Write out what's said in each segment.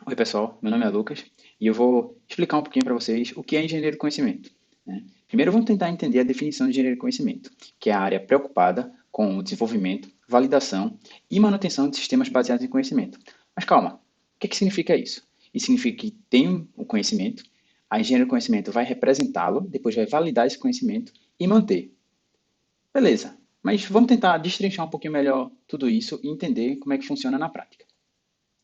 Oi, pessoal. Meu nome é Lucas e eu vou explicar um pouquinho para vocês o que é engenharia do conhecimento, né? Primeiro, vamos tentar entender a definição de engenharia do conhecimento, que é a área preocupada com o desenvolvimento, validação e manutenção de sistemas baseados em conhecimento. Mas calma, o que significa isso? Isso significa que tem o conhecimento, a engenharia do conhecimento vai representá-lo, depois vai validar esse conhecimento e manter. Beleza, mas vamos tentar destrinchar um pouquinho melhor tudo isso e entender como é que funciona na prática.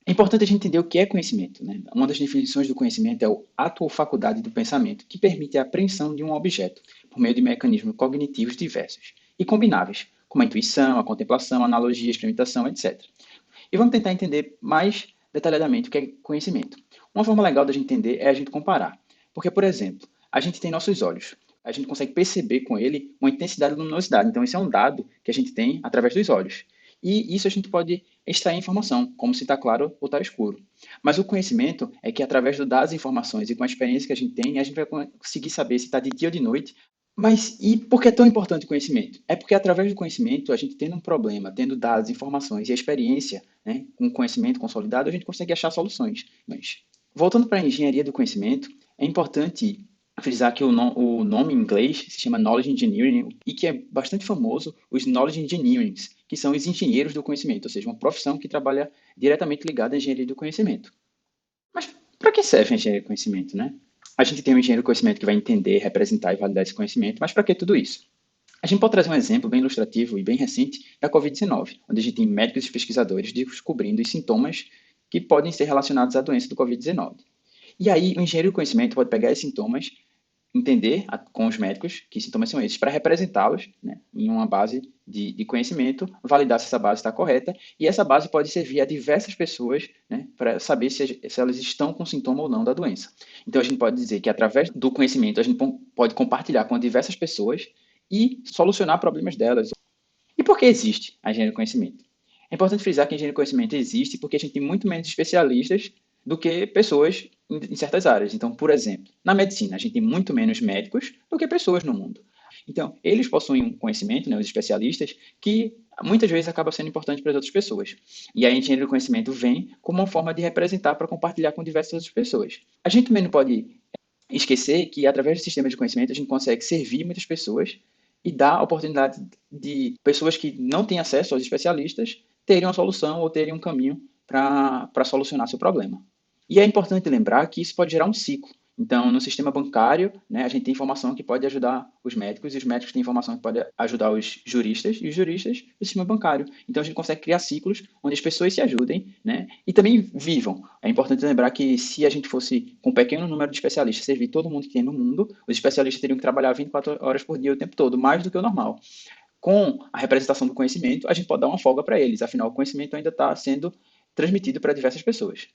É importante a gente entender o que é conhecimento, né? Uma das definições do conhecimento é o ato ou faculdade do pensamento, que permite a apreensão de um objeto por meio de mecanismos cognitivos diversos e combináveis, como a intuição, a contemplação, a analogia, a experimentação, etc. E vamos tentar entender mais detalhadamente o que é conhecimento. Uma forma legal da gente entender é a gente comparar. Porque, por exemplo, a gente tem nossos olhos. A gente consegue perceber com ele uma intensidade e luminosidade. Então, isso é um dado que a gente tem através dos olhos. E isso a gente pode extrair informação, como se está claro ou está escuro. Mas o conhecimento é que, através das informações e com a experiência que a gente tem, a gente vai conseguir saber se está de dia ou de noite. Mas e por que é tão importante o conhecimento? É porque através do conhecimento, a gente tendo um problema, tendo dados, informações e a experiência, né, com conhecimento consolidado, a gente consegue achar soluções. Mas, voltando para a engenharia do conhecimento, é importante frisar que o nome em inglês se chama Knowledge Engineering e que é bastante famoso os Knowledge Engineers, que são os engenheiros do conhecimento, ou seja, uma profissão que trabalha diretamente ligada à engenharia do conhecimento. Mas para que serve a engenharia do conhecimento, né? A gente tem um engenheiro do conhecimento que vai entender, representar e validar esse conhecimento, mas para que tudo isso? A gente pode trazer um exemplo bem ilustrativo e bem recente da Covid-19, onde a gente tem médicos e pesquisadores descobrindo os sintomas que podem ser relacionados à doença do Covid-19. E aí, o engenheiro do conhecimento pode pegar esses sintomas, entender com os médicos que sintomas são esses, para representá-los, né, em uma base de conhecimento, validar se essa base está correta, e essa base pode servir a diversas pessoas, né, para saber se elas estão com sintoma ou não da doença. Então, a gente pode dizer que, através do conhecimento, a gente pode compartilhar com diversas pessoas e solucionar problemas delas. E por que existe a engenharia do conhecimento? É importante frisar que a engenharia do conhecimento existe porque a gente tem muito menos especialistas do que pessoas em certas áreas. Então, por exemplo, na medicina, a gente tem muito menos médicos do que pessoas no mundo. Então, eles possuem um conhecimento, né, os especialistas, que muitas vezes acaba sendo importante para as outras pessoas. E a engenharia do conhecimento vem como uma forma de representar para compartilhar com diversas outras pessoas. A gente também não pode esquecer que, através do sistema de conhecimento, a gente consegue servir muitas pessoas e dar a oportunidade de pessoas que não têm acesso aos especialistas terem uma solução ou terem um caminho para solucionar seu problema. E é importante lembrar que isso pode gerar um ciclo. Então, no sistema bancário, né, a gente tem informação que pode ajudar os médicos, e os médicos têm informação que pode ajudar os juristas, e os juristas, o sistema bancário. Então, a gente consegue criar ciclos onde as pessoas se ajudem, né, e também vivam. É importante lembrar que se a gente fosse, com um pequeno número de especialistas, servir todo mundo que tem no mundo, os especialistas teriam que trabalhar 24 horas por dia o tempo todo, mais do que o normal. Com a representação do conhecimento, a gente pode dar uma folga para eles, afinal, o conhecimento ainda está sendo transmitido para diversas pessoas.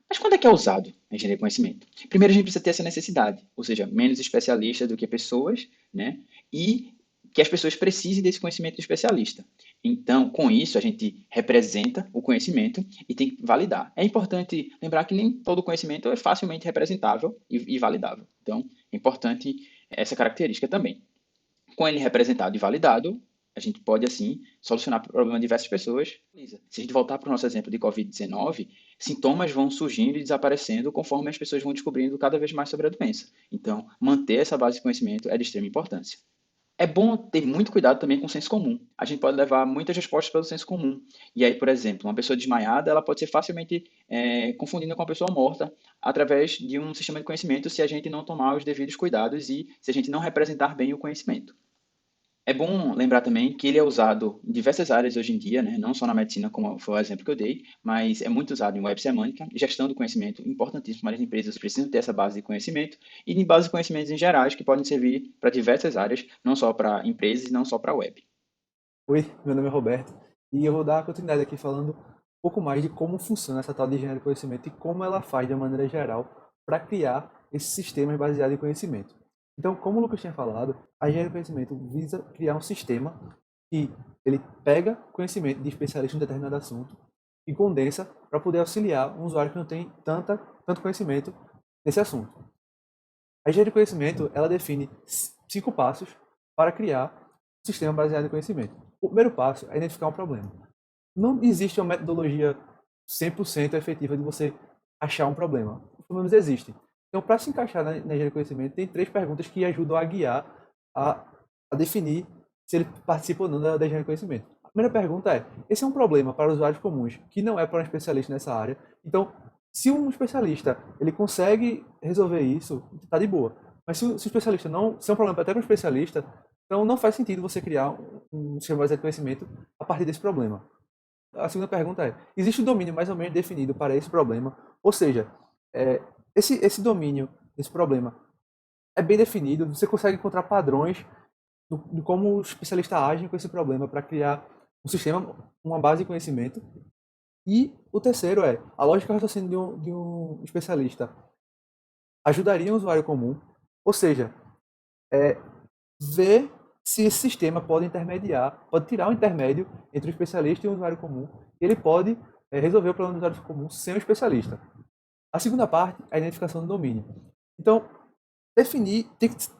Mas quando é que é usado a engenharia do conhecimento? Primeiro, a gente precisa ter essa necessidade, ou seja, menos especialistas do que pessoas, né? E que as pessoas precisem desse conhecimento do especialista. Então, com isso, a gente representa o conhecimento e tem que validar. É importante lembrar que nem todo conhecimento é facilmente representável e validável. Então, é importante essa característica também. Com ele representado e validado, a gente pode, assim, solucionar o problema de diversas pessoas. Se a gente voltar para o nosso exemplo de Covid-19, sintomas vão surgindo e desaparecendo conforme as pessoas vão descobrindo cada vez mais sobre a doença. Então, manter essa base de conhecimento é de extrema importância. É bom ter muito cuidado também com o senso comum. A gente pode levar muitas respostas pelo senso comum. E aí, por exemplo, uma pessoa desmaiada, ela pode ser facilmente confundida com uma pessoa morta através de um sistema de conhecimento se a gente não tomar os devidos cuidados e se a gente não representar bem o conhecimento. É bom lembrar também que ele é usado em diversas áreas hoje em dia, né? Não só na medicina, como foi o exemplo que eu dei, mas é muito usado em web semântica, gestão do conhecimento, importantíssimo, mas as empresas precisam ter essa base de conhecimento e de base de conhecimentos em gerais que podem servir para diversas áreas, não só para empresas e não só para a web. Oi, meu nome é Roberto e eu vou dar a continuidade aqui falando um pouco mais de como funciona essa tal de engenharia do conhecimento e como ela faz de uma maneira geral para criar esses sistemas baseados em conhecimento. Então, como o Lucas tinha falado, a engenharia do conhecimento visa criar um sistema que ele pega conhecimento de especialistas em um determinado assunto e condensa para poder auxiliar um usuário que não tem tanto conhecimento nesse assunto. A engenharia de conhecimento, ela define 5 passos para criar um sistema baseado em conhecimento. O primeiro passo é identificar um problema. Não existe uma metodologia 100% efetiva de você achar um problema. Os problemas existem. Então, para se encaixar na engenharia do conhecimento, tem 3 perguntas que ajudam a guiar, a, a definir se ele participa ou não da engenharia do conhecimento. A primeira pergunta é: esse é um problema para usuários comuns, que não é para um especialista nessa área. Então, se um especialista ele consegue resolver isso, está de boa. Mas se o especialista não, se é um problema até para um especialista, então não faz sentido você criar um sistema baseado em conhecimento a partir desse problema. A segunda pergunta é: existe um domínio mais ou menos definido para esse problema? Ou seja, esse domínio desse problema é bem definido, você consegue encontrar padrões de como o especialista age com esse problema para criar um sistema, uma base de conhecimento. E o terceiro é: a lógica de raciocínio de um especialista ajudaria um usuário comum? Ou seja, ver se esse sistema pode intermediar, pode tirar um intermédio entre o especialista e o usuário comum, e ele pode resolver o problema do usuário comum sem o especialista. A segunda parte é a identificação do domínio. Então,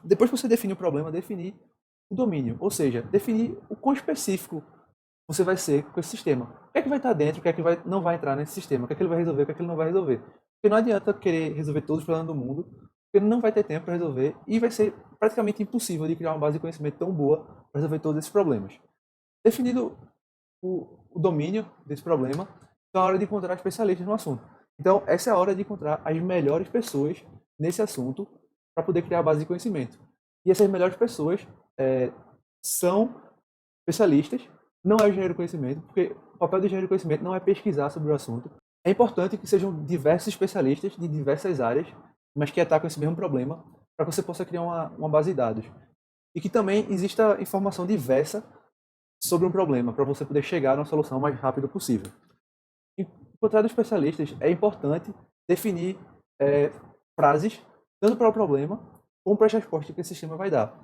depois que você definir o problema, definir o domínio, ou seja, definir o quão específico você vai ser com esse sistema. O que é que vai estar dentro, o que é que não vai entrar nesse sistema, o que é que ele vai resolver, o que é que ele não vai resolver. Porque não adianta querer resolver todos os problemas do mundo, porque não vai ter tempo para resolver e vai ser praticamente impossível de criar uma base de conhecimento tão boa para resolver todos esses problemas. Definido o domínio desse problema, então é a hora de encontrar especialistas no assunto. Então, essa é a hora de encontrar as melhores pessoas nesse assunto para poder criar a base de conhecimento. E essas melhores pessoas são especialistas, não é o engenheiro do conhecimento, porque o papel do engenheiro do conhecimento não é pesquisar sobre o assunto. É importante que sejam diversos especialistas de diversas áreas, mas que atacam esse mesmo problema, para que você possa criar uma base de dados. E que também exista informação diversa sobre um problema, para você poder chegar na solução o mais rápido possível. Encontrar especialistas, é importante definir frases, tanto para o problema, como para as respostas que esse sistema vai dar.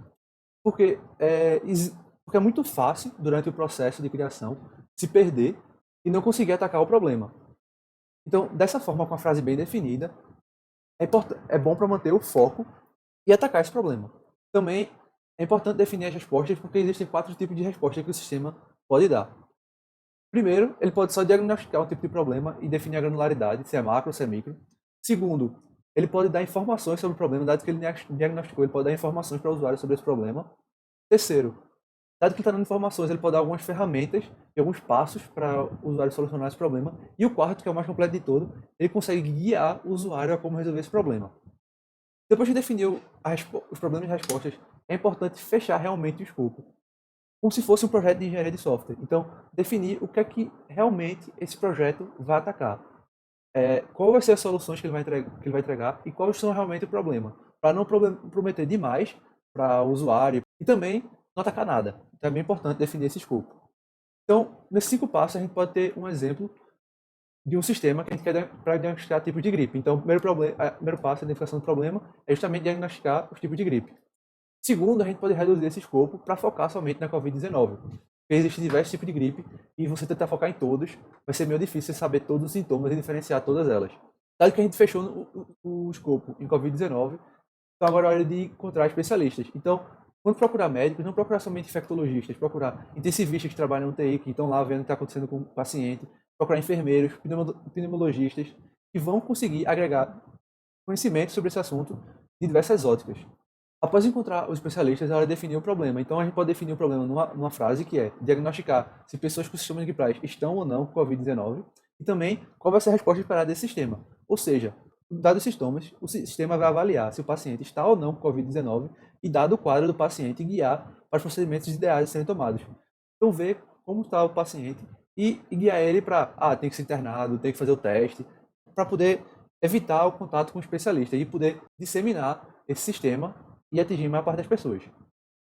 Porque é muito fácil, durante o processo de criação, se perder e não conseguir atacar o problema. Então, dessa forma, com a frase bem definida, é bom para manter o foco e atacar esse problema. Também é importante definir as respostas, porque existem 4 tipos de respostas que o sistema pode dar. Primeiro, ele pode só diagnosticar um tipo de problema e definir a granularidade, se é macro ou se é micro. Segundo, ele pode dar informações sobre o problema, dado que ele diagnosticou, ele pode dar informações para o usuário sobre esse problema. Terceiro, dado que ele está dando informações, ele pode dar algumas ferramentas e alguns passos para o usuário solucionar esse problema. E o quarto, que é o mais completo de todo, ele consegue guiar o usuário a como resolver esse problema. Depois de definir os problemas e respostas, é importante fechar realmente o escopo, como se fosse um projeto de engenharia de software. Então, definir o que é que realmente esse projeto vai atacar. Qual vai ser as soluções que ele vai entregar e quais são realmente o problema. Para não prometer demais para o usuário e também não atacar nada. Então, é bem importante definir esse escopo. Então, nesses 5 passos, a gente pode ter um exemplo de um sistema que a gente quer para diagnosticar tipos de gripe. Então, o primeiro passo, a identificação do problema, é justamente diagnosticar os tipos de gripe. Segundo, a gente pode reduzir esse escopo para focar somente na Covid-19. Porque existem diversos tipos de gripe e você tentar focar em todos, vai ser meio difícil saber todos os sintomas e diferenciar todas elas. Dado que a gente fechou o escopo em Covid-19, então agora é hora de encontrar especialistas. Então, quando procurar médicos, não procurar somente infectologistas, procurar intensivistas que trabalham no TI, que estão lá vendo o que está acontecendo com o paciente, procurar enfermeiros, pneumologistas, que vão conseguir agregar conhecimento sobre esse assunto de diversas óticas. Após encontrar os especialistas, é hora de definir o problema. Então, a gente pode definir o problema numa frase que é diagnosticar se pessoas com sistemas gripais estão ou não com Covid-19 e também qual vai ser a resposta esperada desse sistema. Ou seja, dados os sintomas, o sistema vai avaliar se o paciente está ou não com Covid-19 e, dado o quadro do paciente, guiar para os procedimentos ideais a serem tomados. Então, ver como está o paciente e guiar ele para, tem que ser internado, tem que fazer o teste, para poder evitar o contato com o especialista e poder disseminar esse sistema e atingir a maior parte das pessoas.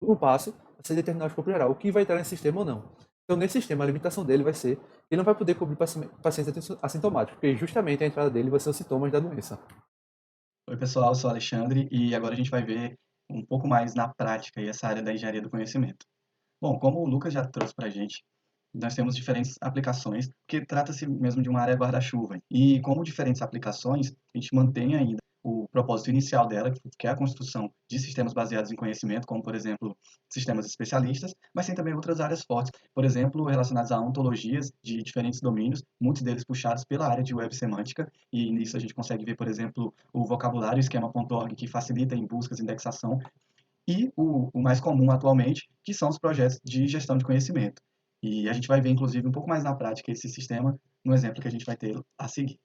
Um passo é ser determinar o escopo geral, o que vai entrar nesse sistema ou não. Então, nesse sistema, a limitação dele vai ser que ele não vai poder cobrir pacientes assintomáticos, porque justamente a entrada dele vai ser os sintomas da doença. Oi, pessoal, eu sou o Alexandre e agora a gente vai ver um pouco mais na prática essa área da engenharia do conhecimento. Bom, como o Lucas já trouxe para a gente, nós temos diferentes aplicações, porque trata-se mesmo de uma área guarda-chuva. E como diferentes aplicações, a gente mantém ainda o propósito inicial dela, que é a construção de sistemas baseados em conhecimento, como, por exemplo, sistemas especialistas, mas tem também outras áreas fortes, por exemplo, relacionadas a ontologias de diferentes domínios, muitos deles puxados pela área de web semântica, e nisso a gente consegue ver, por exemplo, o vocabulário esquema.org, que facilita em buscas, indexação, e o mais comum atualmente, que são os projetos de gestão de conhecimento. E a gente vai ver, inclusive, um pouco mais na prática esse sistema no exemplo que a gente vai ter a seguir.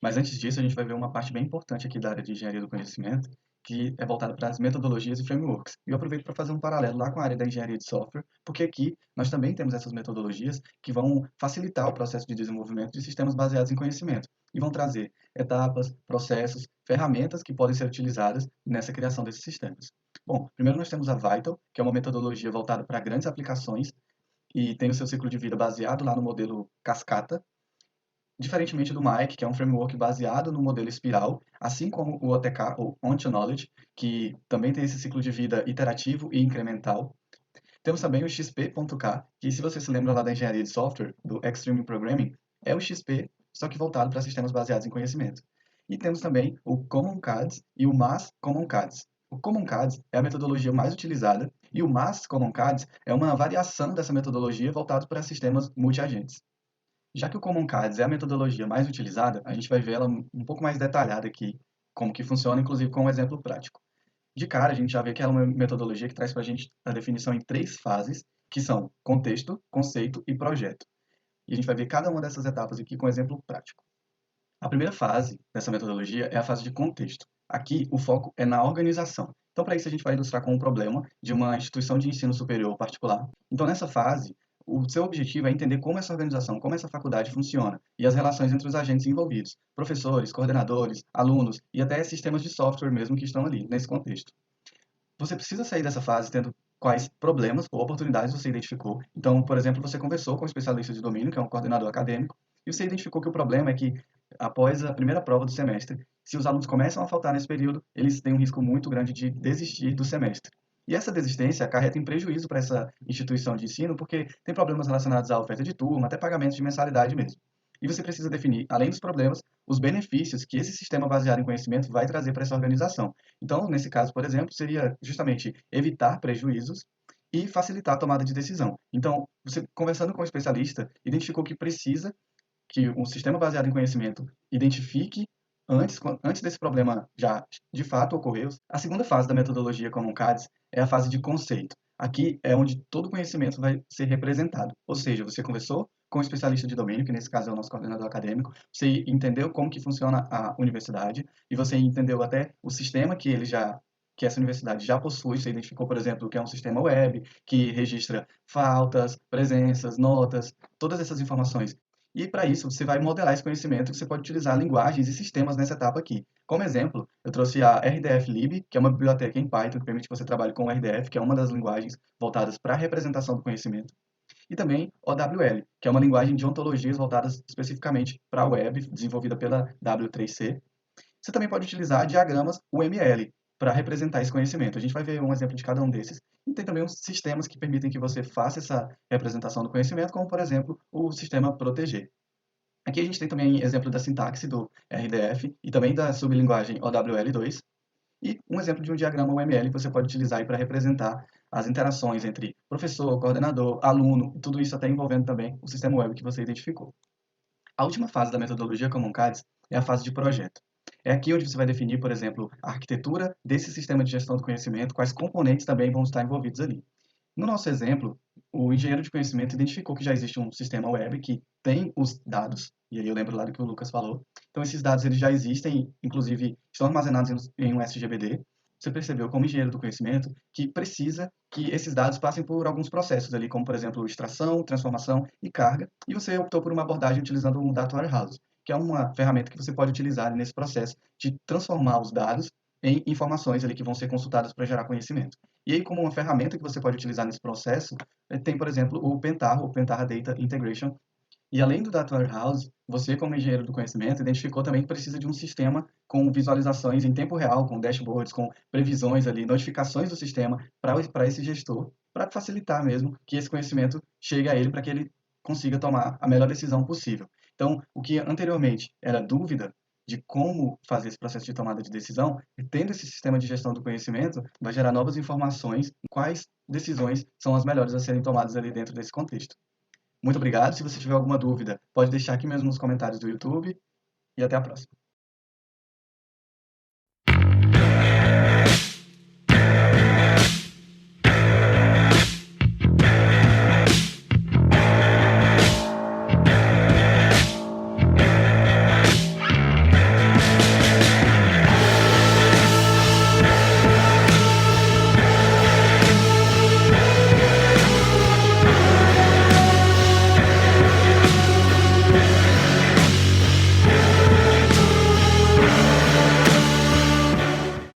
Mas antes disso, a gente vai ver uma parte bem importante aqui da área de engenharia do conhecimento, que é voltada para as metodologias e frameworks. E eu aproveito para fazer um paralelo lá com a área da engenharia de software, porque aqui nós também temos essas metodologias que vão facilitar o processo de desenvolvimento de sistemas baseados em conhecimento e vão trazer etapas, processos, ferramentas que podem ser utilizadas nessa criação desses sistemas. Bom, primeiro nós temos a Vital, que é uma metodologia voltada para grandes aplicações e tem o seu ciclo de vida baseado lá no modelo cascata, diferentemente do Mike, que é um framework baseado no modelo espiral, assim como o OTK, ou On-to-Knowledge, que também tem esse ciclo de vida iterativo e incremental. Temos também o XP.K, que se você se lembra lá da engenharia de software, do Extreme Programming, é o XP, só que voltado para sistemas baseados em conhecimento. E temos também o Common CADS e o Mass Common CADS. O Common CADS é a metodologia mais utilizada e o Mass Common CADS é uma variação dessa metodologia voltado para sistemas multiagentes. Já que o Common CADS é a metodologia mais utilizada, a gente vai ver ela um pouco mais detalhada aqui, como que funciona, inclusive com um exemplo prático. De cara, a gente já vê que ela é uma metodologia que traz para a gente a definição em 3 fases, que são contexto, conceito e projeto. E a gente vai ver cada uma dessas etapas aqui com um exemplo prático. A primeira fase dessa metodologia é a fase de contexto. Aqui, o foco é na organização. Então, para isso, a gente vai ilustrar com um problema de uma instituição de ensino superior particular. Então, nessa fase, o seu objetivo é entender como essa organização, como essa faculdade funciona e as relações entre os agentes envolvidos, professores, coordenadores, alunos e até sistemas de software mesmo que estão ali, nesse contexto. Você precisa sair dessa fase tendo quais problemas ou oportunidades você identificou. Então, por exemplo, você conversou com um especialista de domínio, que é um coordenador acadêmico, e você identificou que o problema é que, após a primeira prova do semestre, se os alunos começam a faltar nesse período, eles têm um risco muito grande de desistir do semestre. E essa desistência acarreta em prejuízo para essa instituição de ensino, porque tem problemas relacionados à oferta de turma, até pagamentos de mensalidade mesmo. E você precisa definir, além dos problemas, os benefícios que esse sistema baseado em conhecimento vai trazer para essa organização. Então, nesse caso, por exemplo, seria justamente evitar prejuízos e facilitar a tomada de decisão. Então, você conversando com o especialista, identificou que precisa que um sistema baseado em conhecimento identifique antes desse problema já de fato ocorrer. A segunda fase da metodologia Common CADS é a fase de conceito. Aqui é onde todo o conhecimento vai ser representado. Ou seja, você conversou com um especialista de domínio, que nesse caso é o nosso coordenador acadêmico, você entendeu como que funciona a universidade e você entendeu até o sistema que essa universidade já possui. Você identificou, por exemplo, que é um sistema web que registra faltas, presenças, notas, todas essas informações. E para isso, você vai modelar esse conhecimento, você pode utilizar linguagens e sistemas nessa etapa aqui. Como exemplo, eu trouxe a RDF-Lib, que é uma biblioteca em Python que permite que você trabalhe com o RDF, que é uma das linguagens voltadas para a representação do conhecimento. E também OWL, que é uma linguagem de ontologias voltadas especificamente para a web, desenvolvida pela W3C. Você também pode utilizar diagramas UML para representar esse conhecimento. A gente vai ver um exemplo de cada um desses. E tem também os sistemas que permitem que você faça essa representação do conhecimento, como, por exemplo, o sistema Proteger. Aqui a gente tem também exemplo da sintaxe do RDF e também da sublinguagem OWL2. E um exemplo de um diagrama UML que você pode utilizar para representar as interações entre professor, coordenador, aluno, tudo isso até envolvendo também o sistema web que você identificou. A última fase da metodologia Common CADS é a fase de projeto. É aqui onde você vai definir, por exemplo, a arquitetura desse sistema de gestão do conhecimento, quais componentes também vão estar envolvidos ali. No nosso exemplo, o engenheiro de conhecimento identificou que já existe um sistema web que tem os dados, e aí eu lembro lá do que o Lucas falou. Então, esses dados eles já existem, inclusive estão armazenados em um SGBD. Você percebeu, como engenheiro do conhecimento, que precisa que esses dados passem por alguns processos ali, como, por exemplo, extração, transformação e carga, e você optou por uma abordagem utilizando um Data Warehouse, que é uma ferramenta que você pode utilizar nesse processo de transformar os dados em informações ali que vão ser consultadas para gerar conhecimento. E aí, como uma ferramenta que você pode utilizar nesse processo, tem, por exemplo, o Pentaho, o Pentaho Data Integration. E além do Data Warehouse, você, como engenheiro do conhecimento, identificou também que precisa de um sistema com visualizações em tempo real, com dashboards, com previsões ali, notificações do sistema para esse gestor, para facilitar mesmo que esse conhecimento chegue a ele, para que ele consiga tomar a melhor decisão possível. Então, o que anteriormente era dúvida, de como fazer esse processo de tomada de decisão, e tendo esse sistema de gestão do conhecimento, vai gerar novas informações em quais decisões são as melhores a serem tomadas ali dentro desse contexto. Muito obrigado. Se você tiver alguma dúvida, pode deixar aqui mesmo nos comentários do YouTube e até a próxima.